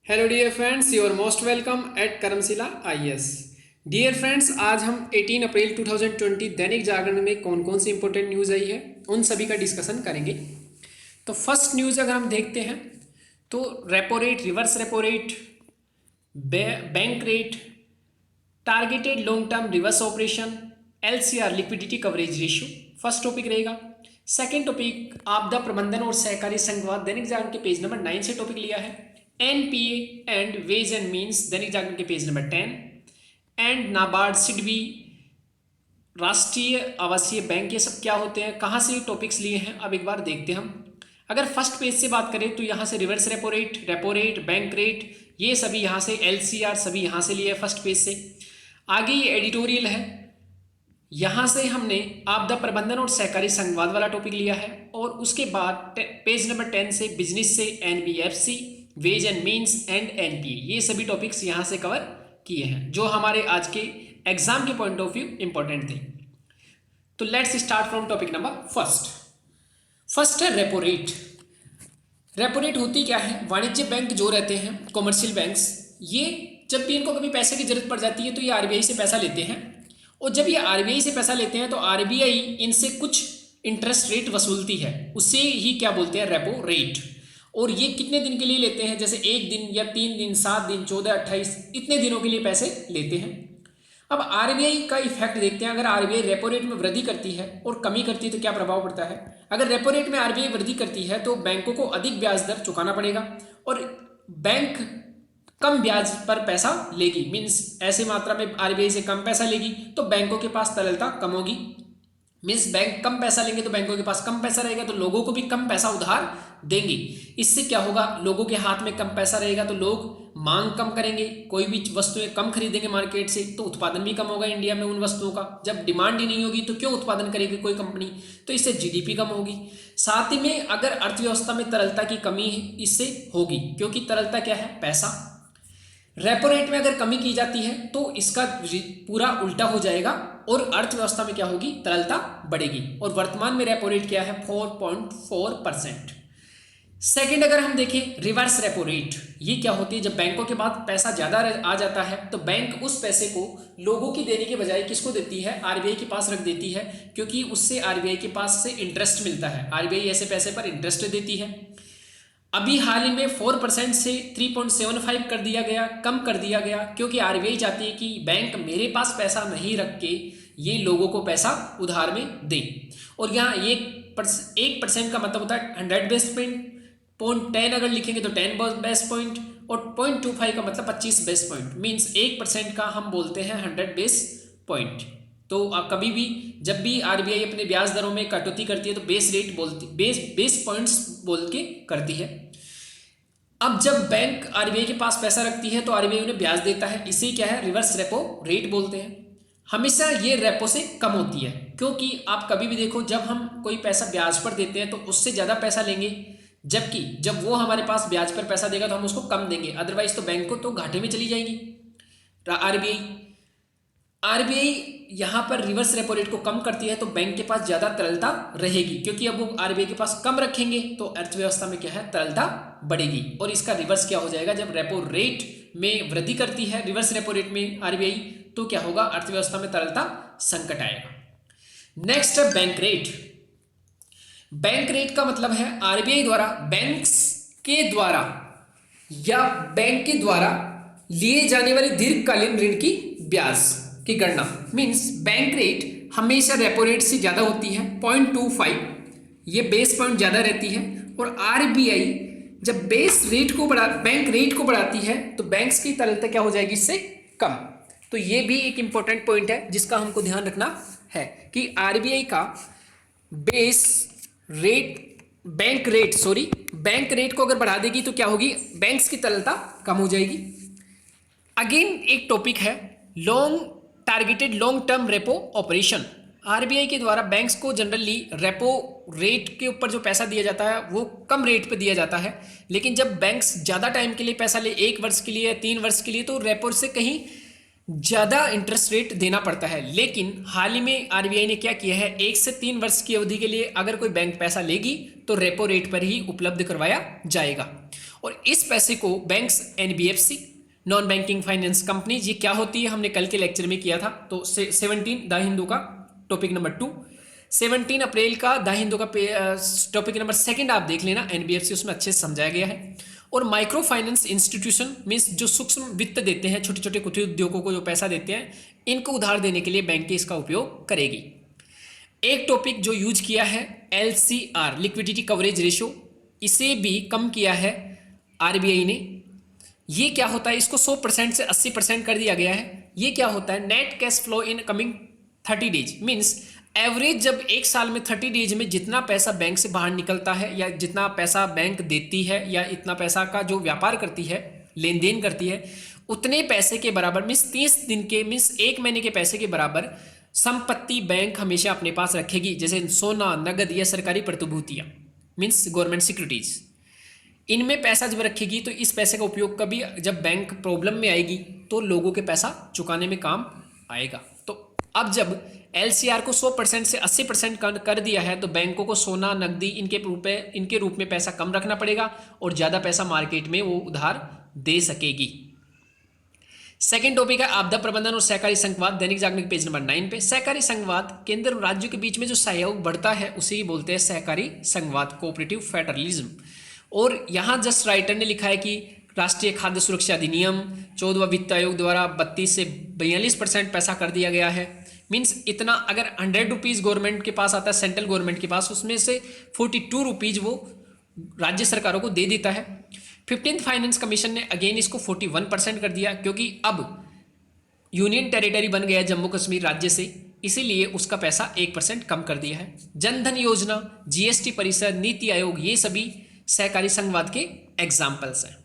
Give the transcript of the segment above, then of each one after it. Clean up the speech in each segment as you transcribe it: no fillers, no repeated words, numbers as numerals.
Hello dear friends, you are most welcome at Karmashila IAS. Dear friends, आज हम 18 अप्रैल 2020 दैनिक जागरण में कौन कौन सी इंपॉर्टेंट न्यूज़ आई है उन सभी का डिस्कशन करेंगे। तो फर्स्ट न्यूज़ अगर हम देखते हैं तो repo rate, reverse repo rate, bank rate, targeted long term reverse operation, LCR liquidity coverage ratio first topic रहेगा। सेकेंड टॉपिक आपदा प्रबंधन और सहकारी संघवाद, दैनिक जागरण के पेज नंबर 9 से टॉपिक लिया है। NPA and ways and means, Dainik Jagran के page number 10। And NABARD, SIDBI, Rashtriya Awasiya bank, ये सब क्या होते हैं, कहाँ से टॉपिक्स लिए हैं, अब एक बार देखते हैं हम। अगर फर्स्ट पेज से बात करें तो यहाँ से reverse repo rate, bank rate, ये सभी यहाँ से, एलसीआर सभी यहाँ से लिए फर्स्ट पेज से। आगे ये एडिटोरियल है, यहाँ से हमने आपदा प्रबंधन और सहकारी संघवाद वाला टॉपिक लिया है। और उसके बाद पेज नंबर 10 से बिजनेस से NBFC, ways and means and NPA, ये सभी टॉपिक्स यहाँ से कवर किए हैं जो हमारे आज के एग्जाम के पॉइंट ऑफ व्यू इंपॉर्टेंट थे। तो let's start from topic number first है रेपो रेट। रेपो रेट होती क्या है, वाणिज्य बैंक जो रहते हैं, कॉमर्शियल बैंक्स, ये जब भी इनको कभी पैसे की जरूरत पड़ जाती है तो ये आरबीआई से पैसा लेते हैं। और जब ये आरबीआई से पैसा लेते हैं तो आरबीआई इनसे कुछ इंटरेस्ट रेट वसूलती है, उससे ही क्या बोलते हैं, रेपो रेट। और ये कितने दिन के लिए लेते हैं, जैसे 1 दिन या 3 दिन, 7 दिन, 14, 28, इतने दिनों के लिए पैसे लेते हैं। अब आरबीआई का इफेक्ट देखते हैं। अगर आरबीआई रेपो रेट में वृद्धि करती है और कमी करती है तो क्या प्रभाव पड़ता है। अगर रेपो रेट में आरबीआई वृद्धि करती है तो बैंकों को अधिक ब्याज दर चुकाना पड़ेगा और बैंक कम ब्याज पर पैसा लेगी, मीन्स ऐसे मात्रा में आरबीआई से कम पैसा लेगी तो बैंकों के पास तरलता कम होगी। मीन्स बैंक कम पैसा लेंगे तो बैंकों के पास कम पैसा रहेगा तो लोगों को भी कम पैसा उधार देंगे। इससे क्या होगा, लोगों के हाथ में कम पैसा रहेगा तो लोग मांग कम करेंगे, कोई भी वस्तुएं कम खरीदेंगे मार्केट से, तो उत्पादन भी कम होगा इंडिया में उन वस्तुओं का। जब डिमांड ही नहीं होगी तो क्यों उत्पादन करेगी कोई कंपनी, तो इससे जीडीपी कम होगी। साथ ही में अगर अर्थव्यवस्था में तरलता की कमी इससे होगी, क्योंकि तरलता क्या है, पैसा। रेपो रेट में अगर कमी की जाती है तो इसका पूरा उल्टा हो जाएगा और अर्थव्यवस्था में क्या होगी, तरलता बढ़ेगी। और वर्तमान में रेपो रेट क्या है, 4.4%। सेकेंड अगर हम देखें रिवर्स रेपो रेट, ये क्या होती है, जब बैंकों के पास पैसा ज्यादा आ जाता है तो बैंक उस पैसे को लोगों की देने के बजाय किसको देती है, आरबीआई के पास रख देती है, क्योंकि उससे आरबीआई के पास से इंटरेस्ट मिलता है। आरबीआई ऐसे पैसे पर इंटरेस्ट देती है। अभी हाल ही में 4% से 3.75 कर दिया गया, कम कर दिया गया, क्योंकि आरबीआई चाहती है कि बैंक मेरे पास पैसा नहीं रख के ये लोगों को पैसा उधार में दे। और यहाँ 1% का मतलब होता है 100 बेस पॉइंट, 10 अगर लिखेंगे तो 10 बेस पॉइंट, और 0.25 का मतलब 25 बेस पॉइंट, मीन्स 1% का हम बोलते हैं 100 बेस पॉइंट। तो आप कभी भी जब भी आरबीआई अपने ब्याज दरों में कटौती करती है तो बेस रेट बोलती, बेस पॉइंट्स बोल के करती है। अब जब बैंक आरबीआई के पास पैसा रखती है तो आरबीआई उन्हें ब्याज देता है, इसे क्या है, रिवर्स रेपो रेट बोलते हैं। हमेशा ये रेपो से कम होती है, क्योंकि आप कभी भी देखो जब हम कोई पैसा ब्याज पर देते हैं तो उससे ज़्यादा पैसा लेंगे, जबकि जब वो हमारे पास ब्याज पर पैसा देगा तो हम उसको कम देंगे, अदरवाइज तो बैंक को तो घाटे में चली जाएगी आरबीआई यहाँ पर रिवर्स रेपो रेट को कम करती है तो बैंक के पास ज़्यादा तरलता रहेगी, क्योंकि अब वो आरबीआई के पास कम रखेंगे तो अर्थव्यवस्था में क्या है, तरलता बढ़ेगी। और इसका रिवर्स क्या हो जाएगा, जब रेपो रेट में वृद्धि करती है, रिवर्स रेपो रेट में आरबीआई, तो क्या होगा, अर्थव्यवस्था में तरलता संकट आएगा। नेक्स्ट है बैंक रेट। बैंक रेट का मतलब है आरबीआई द्वारा बैंक्स के द्वारा या बैंक के द्वारा लिए जाने वाली दीर्घकालीन ऋण की ब्याज की गणना। मींस बैंक रेट हमेशा रेपो रेट से ज्यादा होती है, 0.25, ये बेस पॉइंट ज्यादा रहती है। और आरबीआई जब बैंक रेट को बढ़ाती है तो बैंक्स की तरलता क्या हो जाएगी, इससे कम। तो ये भी एक इंपॉर्टेंट पॉइंट है जिसका हमको ध्यान रखना है कि आरबीआई का बैंक रेट को अगर बढ़ा देगी तो क्या होगी, बैंक्स की तरलता कम हो जाएगी। अगेन एक टॉपिक है targeted long term repo operation. RBI के द्वारा बैंक्स को जनरली रेपो रेट के ऊपर जो पैसा दिया जाता है वो कम रेट पे दिया जाता है, लेकिन जब बैंक्स ज़्यादा टाइम के लिए पैसा ले, 1 वर्ष के लिए या 3 वर्ष के लिए, तो रेपो से कहीं ज़्यादा इंटरेस्ट रेट देना पड़ता है। लेकिन हाल ही में आरबीआई ने क्या किया है, 1 से 3 वर्ष की अवधि के लिए अगर कोई बैंक पैसा लेगी तो रेपो रेट पर ही उपलब्ध करवाया जाएगा। और इस पैसे को banks, NBFC, non banking finance companies, ये क्या होती है हमने कल के लेक्चर में किया था। तो 17 द हिंदू का टॉपिक नंबर 2, 17 अप्रैल का द हिंदू का टॉपिक नंबर 2 आप देख लेना, एनबीएफसी उसमें अच्छे से समझाया गया है। और माइक्रो फाइनेंस इंस्टीट्यूशन मीन्स जो सूक्ष्म वित्त देते हैं, छोटे छोटे कुटीर उद्योगों को जो पैसा देते हैं, इनको उधार देने के लिए बैंकें इसका उपयोग करेगी। एक टॉपिक जो यूज किया है LCR, लिक्विडिटी कवरेज रेशियो, इसे भी कम किया है आरबीआई ने। ये क्या होता है, इसको 100% से 80% कर दिया गया है। ये क्या होता है, net cash flow in coming 30 days, means average जब एक साल में 30 डेज में जितना पैसा बैंक से बाहर निकलता है या जितना पैसा बैंक देती है या इतना पैसा का जो व्यापार करती है, लेन देन करती है, उतने पैसे के बराबर मीन्स 30 दिन के मीन्स 1 महीने के पैसे के बराबर संपत्ति बैंक हमेशा अपने पास रखेगी, जैसे सोना, नगद या सरकारी प्रतिभूतियां मीन्स गवर्नमेंट सिक्योरिटीज। इनमें पैसा जब रखेगी तो इस पैसे का उपयोग कभी जब बैंक प्रॉब्लम में आएगी तो लोगों के पैसा चुकाने में काम आएगा। तो अब जब LCR को 100% से 80% कर दिया है तो बैंकों को सोना, नकदी इनके रूप में पैसा कम रखना पड़ेगा और ज़्यादा पैसा मार्केट में वो उधार दे सकेगी। सेकेंड टॉपिक है आपदा प्रबंधन और सहकारी संघवाद, दैनिक जागरण के पेज नंबर 9 पे। सहकारी संघवाद केंद्र और राज्यों के बीच में जो सहयोग बढ़ता है उसे ही बोलते हैं सहकारी संघवाद, कोऑपरेटिव फेडरलिज्म। और यहाँ जस्ट राइटर ने लिखा है कि राष्ट्रीय खाद्य सुरक्षा अधिनियम 14वां वित्त आयोग द्वारा 32 से 42% पैसा कर दिया गया है। मीन्स इतना अगर 100 रुपीज़ गवर्नमेंट के पास आता है, सेंट्रल गवर्नमेंट के पास, उसमें से 42 रुपीज़ वो राज्य सरकारों को दे देता है। 15th फाइनेंस कमीशन ने अगेन इसको 41% कर दिया, क्योंकि अब यूनियन टेरिटरी बन गया जम्मू कश्मीर राज्य से, इसीलिए उसका पैसा 1% कम कर दिया है। जनधन योजना, GST परिषद, नीति आयोग, ये सभी सहकारी संघवाद के एग्जाम्पल्स हैं।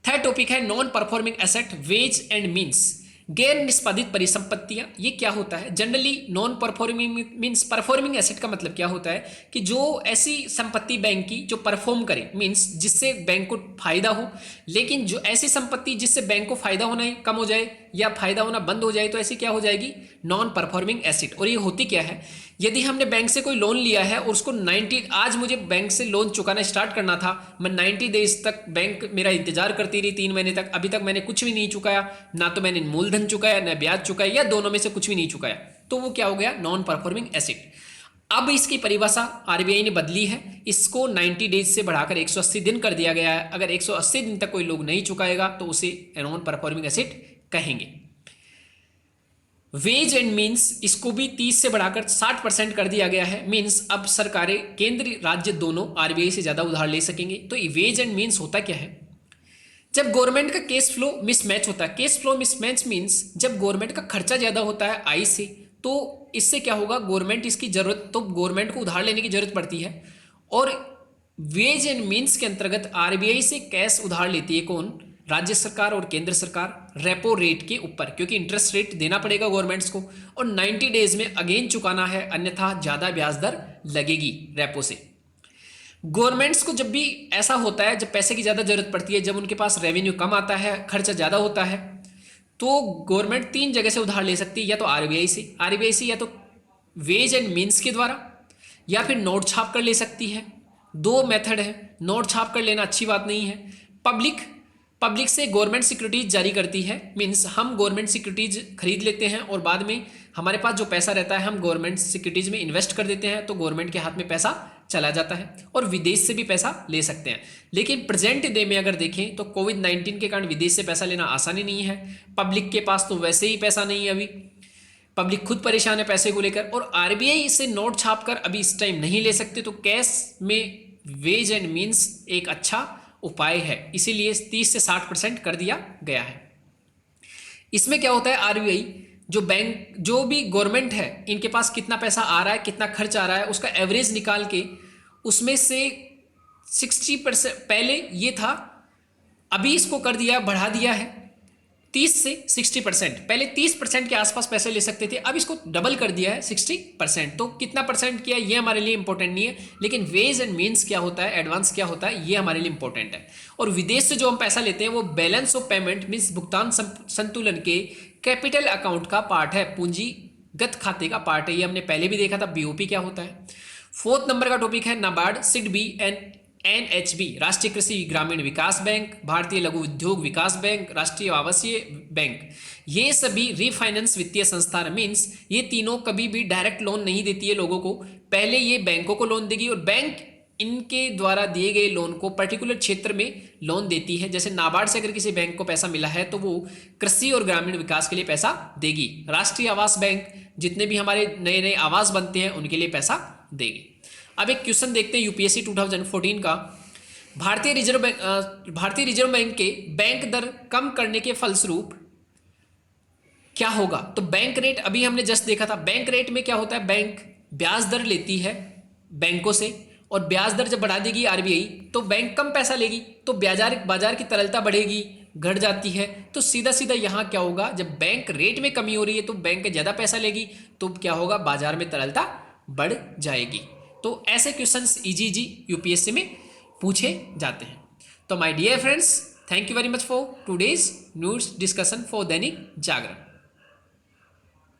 थर्ड टॉपिक है non performing asset, ways and means, गैर निष्पादित परिसंपत्तियां। ये क्या होता है, generally non performing means, performing asset का मतलब क्या होता है कि जो ऐसी संपत्ति बैंक की जो परफॉर्म करे, मीन्स जिससे बैंक को फायदा हो, लेकिन जो ऐसी संपत्ति जिससे बैंक को फायदा होना ही कम हो जाए या फायदा होना बंद हो जाए तो ऐसी क्या हो जाएगी, नॉन परफॉर्मिंग एसेट। और ये होती क्या है, यदि हमने बैंक से कोई लोन लिया है और उसको 90, आज मुझे बैंक से लोन चुकाना स्टार्ट करना था, मैं 90 डेज तक बैंक मेरा इंतजार करती रही, 3 महीने तक, अभी तक मैंने कुछ भी नहीं चुकाया, ना तो मैंने मूलधन चुकाया ना ब्याज चुकाया या दोनों में से कुछ भी नहीं चुकाया, तो वो क्या हो गया, नॉन परफॉर्मिंग एसेट। अब इसकी परिभाषा आरबीआई ने बदली है, इसको 90 डेज से बढ़ाकर 180 दिन कर दिया गया है। अगर 180 दिन तक कोई लोग नहीं चुकाएगा तो उसे नॉन परफॉर्मिंग एसेट कहेंगे। वेज एंड मीन्स, इसको भी 30 से बढ़ाकर 60% कर दिया गया है। मीन्स अब सरकारें, केंद्र राज्य दोनों आरबीआई से ज़्यादा उधार ले सकेंगे। तो ये वेज एंड मीन्स होता क्या है, जब गवर्नमेंट का कैश फ्लो मिसमैच होता है। कैश फ्लो मिसमैच मीन्स जब गवर्नमेंट का खर्चा ज़्यादा होता है आय से, तो इससे क्या होगा, गवर्नमेंट इसकी ज़रूरत, तो गवर्नमेंट को उधार लेने की जरूरत पड़ती है। और वेज एंड मीन्स के अंतर्गत आरबीआई से कैश उधार लेती है कौन, राज्य सरकार और केंद्र सरकार, रेपो रेट के ऊपर, क्योंकि इंटरेस्ट रेट देना पड़ेगा गवर्नमेंट्स को और 90 डेज में अगेन चुकाना है, अन्यथा ज़्यादा ब्याज दर लगेगी रेपो से। गवर्नमेंट्स को जब भी ऐसा होता है, जब पैसे की ज़्यादा जरूरत पड़ती है, जब उनके पास रेवेन्यू कम आता है, खर्चा ज़्यादा होता है, तो गवर्नमेंट 3 जगह से उधार ले सकती है, या तो आरबीआई से, या तो वेज एंड मीन्स के द्वारा, या फिर नोट छाप कर ले सकती है। 2 मेथड है, नोट छाप कर लेना अच्छी बात नहीं है। पब्लिक से गवर्नमेंट सिक्योरिटीज जारी करती है, मीन्स हम गवर्नमेंट सिक्योरिटीज खरीद लेते हैं और बाद में हमारे पास जो पैसा रहता है हम गवर्नमेंट सिक्योरिटीज में इन्वेस्ट कर देते हैं, तो गवर्नमेंट के हाथ में पैसा चला जाता है। और विदेश से भी पैसा ले सकते हैं, लेकिन प्रेजेंट डे में अगर देखें तो कोविड-19 के कारण विदेश से पैसा लेना आसानी नहीं है। पब्लिक के पास तो वैसे ही पैसा नहीं है, अभी पब्लिक खुद परेशान है पैसे को लेकर, और आरबीआई से नोट छाप कर अभी इस टाइम नहीं ले सकते। तो कैश में वेज एंड मीन्स एक अच्छा उपाय है, इसीलिए 30 से 60% कर दिया गया है। इसमें क्या होता है, आरबीआई जो बैंक, जो भी गवर्नमेंट है, इनके पास कितना पैसा आ रहा है, कितना खर्च आ रहा है, उसका एवरेज निकाल के उसमें से 60%, पहले ये था, अभी इसको कर दिया, बढ़ा दिया है 30 से 60%। पहले 30% के आसपास पैसे ले सकते थे, अब इसको डबल कर दिया है 60%। तो कितना परसेंट किया ये हमारे लिए इंपॉर्टेंट नहीं है, लेकिन वेज एंड मीन्स क्या होता है, एडवांस क्या होता है, ये हमारे लिए इंपॉर्टेंट है। और विदेश से जो हम पैसा लेते हैं वो बैलेंस ऑफ पेमेंट मीन्स भुगतान संतुलन के कैपिटल अकाउंट का पार्ट है, पूंजीगत खाते का पार्ट है। ये हमने पहले भी देखा था, बीओपी क्या होता है। 4th नंबर का टॉपिक है नाबार्ड, सिडबी एंड NHB राष्ट्रीय कृषि ग्रामीण विकास बैंक, भारतीय लघु उद्योग विकास बैंक, राष्ट्रीय आवासीय बैंक, ये सभी रीफाइनेंस वित्तीय संस्थान मीन्स ये तीनों कभी भी डायरेक्ट लोन नहीं देती है लोगों को, पहले ये बैंकों को लोन देगी और बैंक इनके द्वारा दिए गए लोन को पर्टिकुलर क्षेत्र में लोन देती है। जैसे नाबार्ड से अगर किसी बैंक को पैसा मिला है तो वो कृषि और ग्रामीण विकास के लिए पैसा देगी। राष्ट्रीय आवास बैंक जितने भी हमारे नए नए आवास बनते हैं उनके लिए पैसा देगी। अब एक क्वेश्चन देखते हैं यूपीएससी 2014 का। भारतीय रिजर्व बैंक के बैंक दर कम करने के फलस्वरूप क्या होगा? तो बैंक रेट अभी हमने जस्ट देखा था, बैंक रेट में क्या होता है, बैंक ब्याज दर लेती है बैंकों से और ब्याज दर जब बढ़ा देगी आरबीआई तो बैंक कम पैसा लेगी, तो बाजार की तरलता बढ़ेगी, घट जाती है। तो सीधा सीधा यहाँ क्या होगा, जब बैंक रेट में कमी हो रही है तो बैंक ज़्यादा पैसा लेगी तो क्या होगा, बाजार में तरलता बढ़ जाएगी। तो ऐसे क्वेश्चंस इजी यूपीएससी में पूछे जाते हैं। तो my dear friends, thank you very much for today's news discussion for Dainik Jagran.